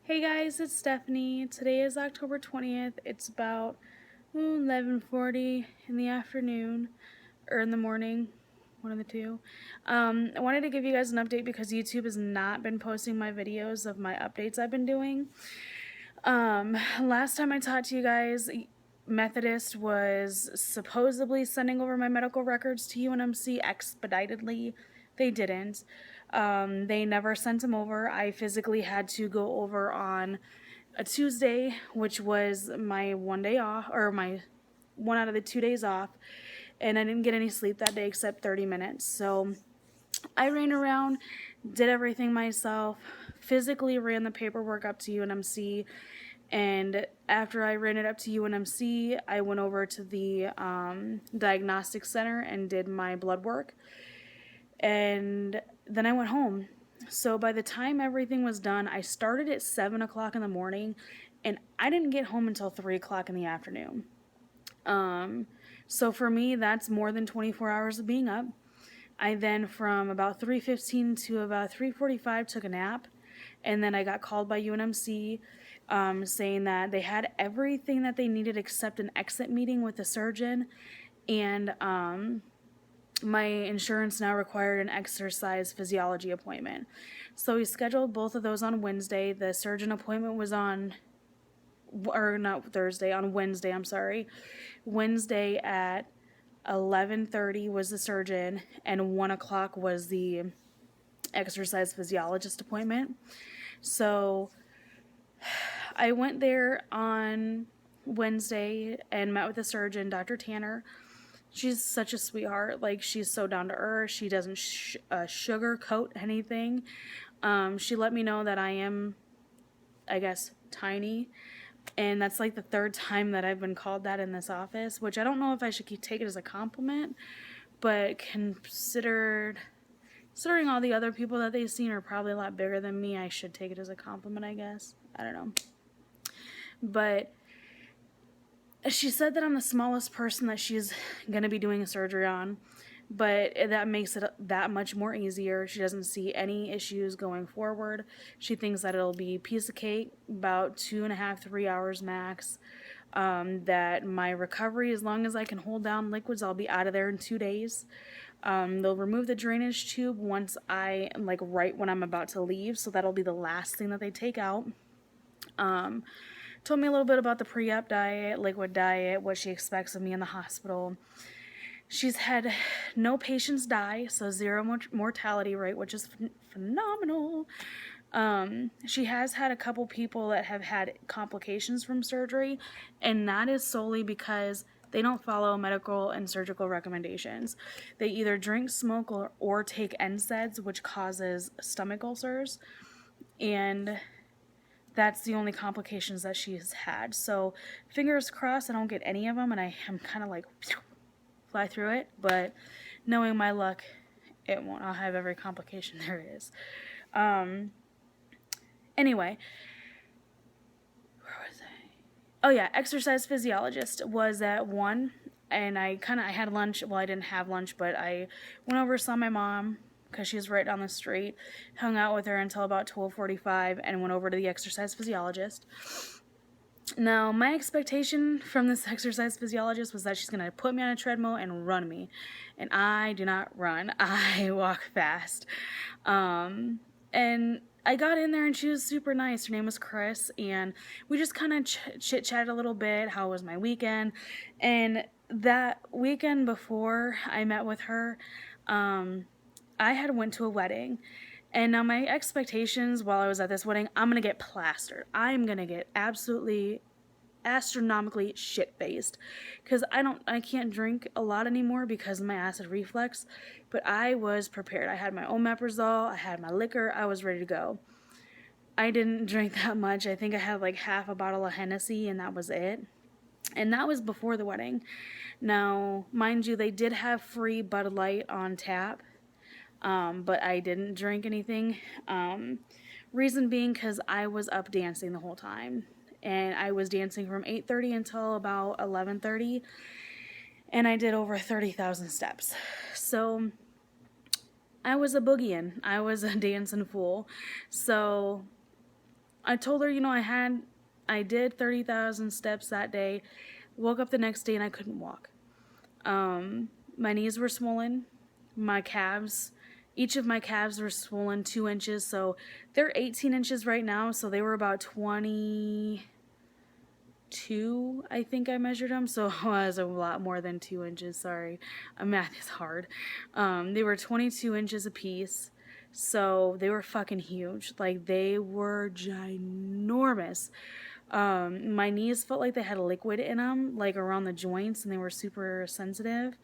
Hey guys, it's Stephanie. Today is October 20th. It's about 11:40 in the afternoon, or in the morning, one of the two. I wanted to give you guys an update because YouTube has not been posting my videos of my updates I've been doing. Last time I talked to you guys, Methodist was supposedly sending over my medical records to UNMC expeditedly. They didn't. They never sent them over. I physically had to go over on a Tuesday, which was my one day off, or my one out of the 2 days off, and I didn't get any sleep that day except 30 minutes. So I ran around, did everything myself, physically ran the paperwork up to UNMC, and after I ran it up to UNMC, I went over to the diagnostic center and did my blood work, and then I went home. So by the time everything was done, I started at 7 o'clock in the morning, and I didn't get home until 3 o'clock in the afternoon. So for me, that's more than 24 hours of being up. I then, from about 3:15 to about 3:45, took a nap, and then I got called by UNMC saying that they had everything that they needed except an exit meeting with the surgeon, and my insurance now required an exercise physiology appointment. So we scheduled both of those on Wednesday. The surgeon appointment was on, or not Thursday, on Wednesday, I'm sorry. Wednesday at 11:30 was the surgeon, and 1 o'clock was the exercise physiologist appointment. So I went there on Wednesday and met with the surgeon, Dr. Tanner. She's such a sweetheart. Like, she's so down to earth. She doesn't sugarcoat anything. She let me know that I am, I guess, tiny. And that's like the third time that I've been called that in this office, which I don't know if I should take it as a compliment, but considering all the other people that they've seen are probably a lot bigger than me, I should take it as a compliment, I guess. I don't know. But she said that I'm the smallest person that she's going to be doing a surgery on, but that makes it that much more easier. She doesn't see any issues going forward. She thinks that it'll be a piece of cake, about 2.5, 3 hours max. That my recovery, as long as I can hold down liquids, I'll be out of there in 2 days. They'll remove the drainage tube once right when I'm about to leave, so that'll be the last thing that they take out. Told me a little bit about the pre-op diet, liquid diet, what she expects of me in the hospital. She's had no patients die, so 0 mortality rate, which is phenomenal. She has had a couple people that have had complications from surgery, and that is solely because they don't follow medical and surgical recommendations. They either drink, smoke, or take NSAIDs, which causes stomach ulcers, and that's the only complications that she's had. So fingers crossed I don't get any of them, and I am kind of like fly through it, but knowing my luck, it won't. I'll have every complication there is. Anyway, where was I? Oh yeah, exercise physiologist was at 1, and I had lunch. Well, I didn't have lunch, but I went over, saw my mom, because she's right down the street, hung out with her until about 12:45, and went over to the exercise physiologist. Now, my expectation from this exercise physiologist was that she's going to put me on a treadmill and run me. And I do not run. I walk fast. And I got in there, and she was super nice. Her name was Chris, and we just kind of chit-chatted a little bit. How was my weekend? And that weekend before I met with her, I had went to a wedding. And now my expectations while I was at this wedding, I'm going to get plastered. I'm going to get absolutely astronomically shit-faced, because I can't drink a lot anymore because of my acid reflux, but I was prepared. I had my omeprazole, I had my liquor, I was ready to go. I didn't drink that much. I think I had like half a bottle of Hennessy, and that was it. And that was before the wedding. Now, mind you, they did have free Bud Light on tap, but I didn't drink anything. Reason being because I was up dancing the whole time. And I was dancing from 8:30 until about 11:30. And I did over 30,000 steps. So I was a boogieing. I was a dancing fool. So I told her, you know, I did 30,000 steps that day. Woke up the next day and I couldn't walk. My knees were swollen. My calves, each of my calves were swollen 2 inches. So they're 18 inches right now. So they were about 22, I think I measured them. So it was a lot more than 2 inches. Sorry. Math is hard. They were 22 inches apiece. So they were fucking huge. Like, they were ginormous. My knees felt like they had liquid in them, like around the joints, and they were super sensitive.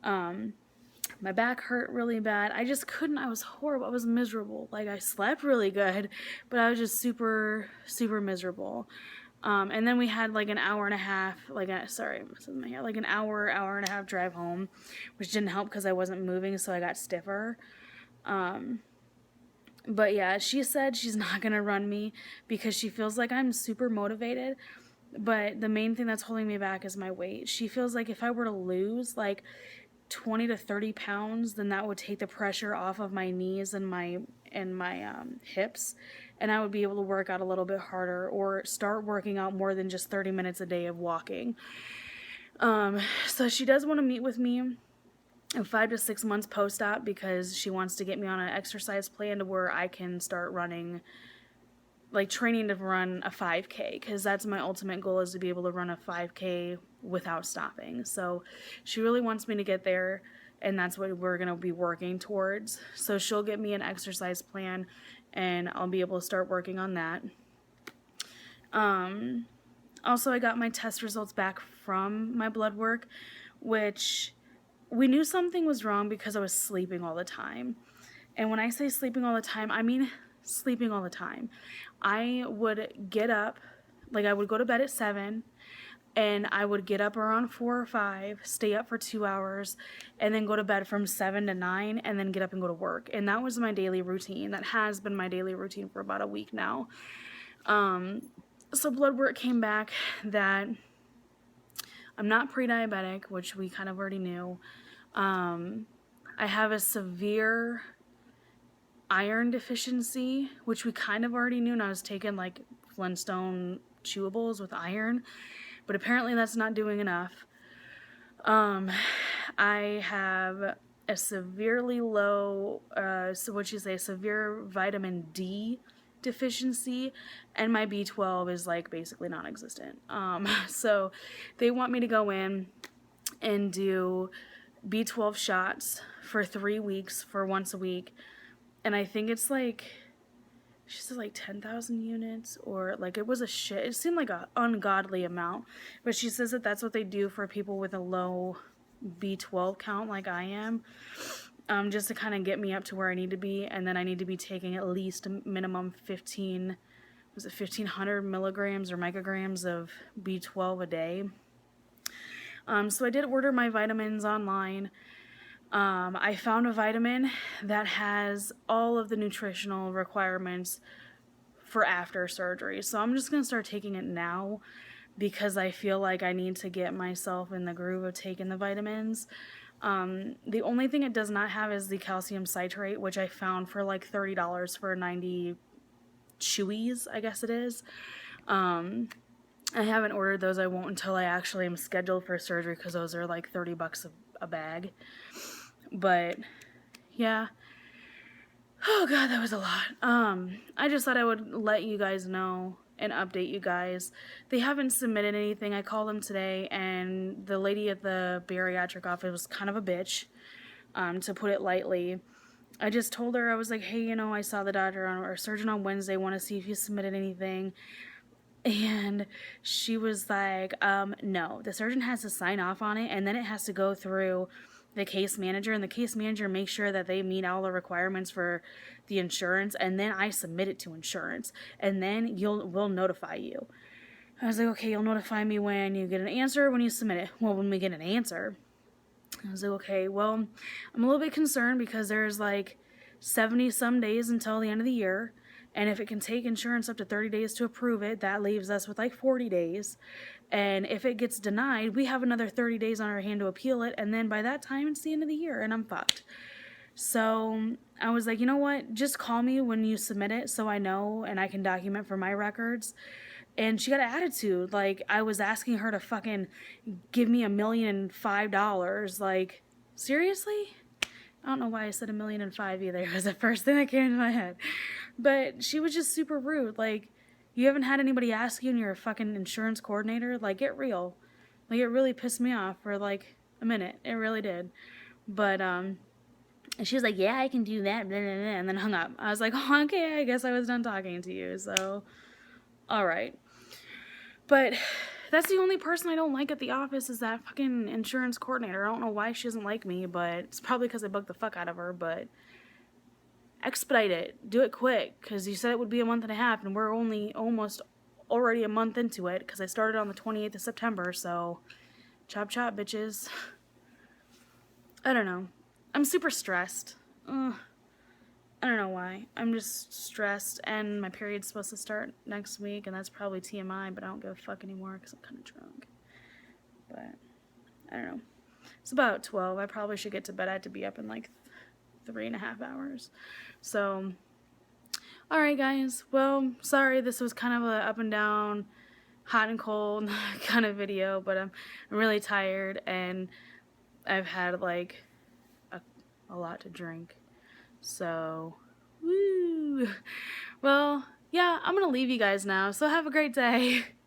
My back hurt really bad. I just couldn't. I was horrible. I was miserable. Like, I slept really good, but I was just super, super miserable. And then we had like an hour and a half, like an hour and a half drive home, which didn't help because I wasn't moving, so I got stiffer. But yeah, she said she's not going to run me because she feels like I'm super motivated. But the main thing that's holding me back is my weight. She feels like if I were to lose like 20 to 30 pounds, then that would take the pressure off of my knees and my hips, and I would be able to work out a little bit harder or start working out more than just 30 minutes a day of walking. So she does want to meet with me in 5 to 6 months post-op because she wants to get me on an exercise plan to where I can start running, like training to run a 5K, because that's my ultimate goal, is to be able to run a 5K without stopping. So she really wants me to get there, and that's what we're going to be working towards. So she'll get me an exercise plan, and I'll be able to start working on that. Also, I got my test results back from my blood work, which we knew something was wrong because I was sleeping all the time. And when I say sleeping all the time, I mean sleeping all the time. I would get up, like I would go to bed at 7, and I would get up around 4 or 5, stay up for 2 hours, and then go to bed from 7 to 9, and then get up and go to work. And that was my daily routine. That has been my daily routine for about a week now. So blood work came back that I'm not pre-diabetic, which we kind of already knew. I have a severe iron deficiency, which we kind of already knew, and I was taking like Flintstone chewables with iron, but apparently that's not doing enough. I have a severely low, severe vitamin D deficiency, and my B12 is like basically non-existent. So they want me to go in and do B12 shots for 3 weeks for once a week, and I think it's like, she said like 10,000 units, or like it seemed like an ungodly amount, but she says that that's what they do for people with a low B12 count like I am, just to kind of get me up to where I need to be, and then I need to be taking at least a minimum 1,500 milligrams or micrograms of B12 a day. So I did order my vitamins online. I found a vitamin that has all of the nutritional requirements for after surgery. So I'm just going to start taking it now because I feel like I need to get myself in the groove of taking the vitamins. The only thing it does not have is the calcium citrate, which I found for like $30 for 90 chewies, I guess it is. I haven't ordered those. I won't until I actually am scheduled for surgery, because those are like $30 a bag. But yeah, oh god, that was a lot. I just thought I would let you guys know and update you guys. They haven't submitted anything. I called them today, and the lady at the bariatric office was kind of a bitch, to put it lightly. I just told her, I was like, hey, you know, I saw the doctor or surgeon on Wednesday, want to see if you submitted anything. And she was like, no, the surgeon has to sign off on it, and then it has to go through the case manager, and the case manager makes sure that they meet all the requirements for the insurance, and then I submit it to insurance, and then we'll notify you. I was like, okay, you'll notify me when you get an answer or when you submit it? Well, when we get an answer. I was like, okay, well, I'm a little bit concerned because there's like 70 some days until the end of the year. And if it can take insurance up to 30 days to approve it, that leaves us with like 40 days. And if it gets denied, we have another 30 days on our hand to appeal it. And then by that time, it's the end of the year, and I'm fucked. So I was like, you know what? Just call me when you submit it so I know and I can document for my records. And she got an attitude. Like, I was asking her to fucking give me $1,005,000. Like, seriously? I don't know why I said $1,005,000 either. It was the first thing that came into my head. But she was just super rude. Like, you haven't had anybody ask you and you're a fucking insurance coordinator? Like, get real. Like, it really pissed me off for like a minute. It really did. But, and she was like, yeah, I can do that, blah, blah, blah, and then hung up. I was like, oh, okay, I guess I was done talking to you, so, all right. But that's the only person I don't like at the office is that fucking insurance coordinator. I don't know why she doesn't like me, but it's probably because I bugged the fuck out of her, but expedite it. Do it quick, because you said it would be a month and a half, and we're only almost already a month into it, because I started on the 28th of September, so chop chop, bitches. I don't know. I'm super stressed. I don't know why. I'm just stressed, and my period's supposed to start next week, and that's probably TMI, but I don't give a fuck anymore because I'm kind of drunk. But, I don't know. It's about 12. I probably should get to bed. I had to be up in like 3.5 hours. So, alright guys. Well, sorry this was kind of a up and down, hot and cold kind of video, but I'm really tired, and I've had like a lot to drink. So, woo. Well, yeah, I'm gonna leave you guys now. So have a great day.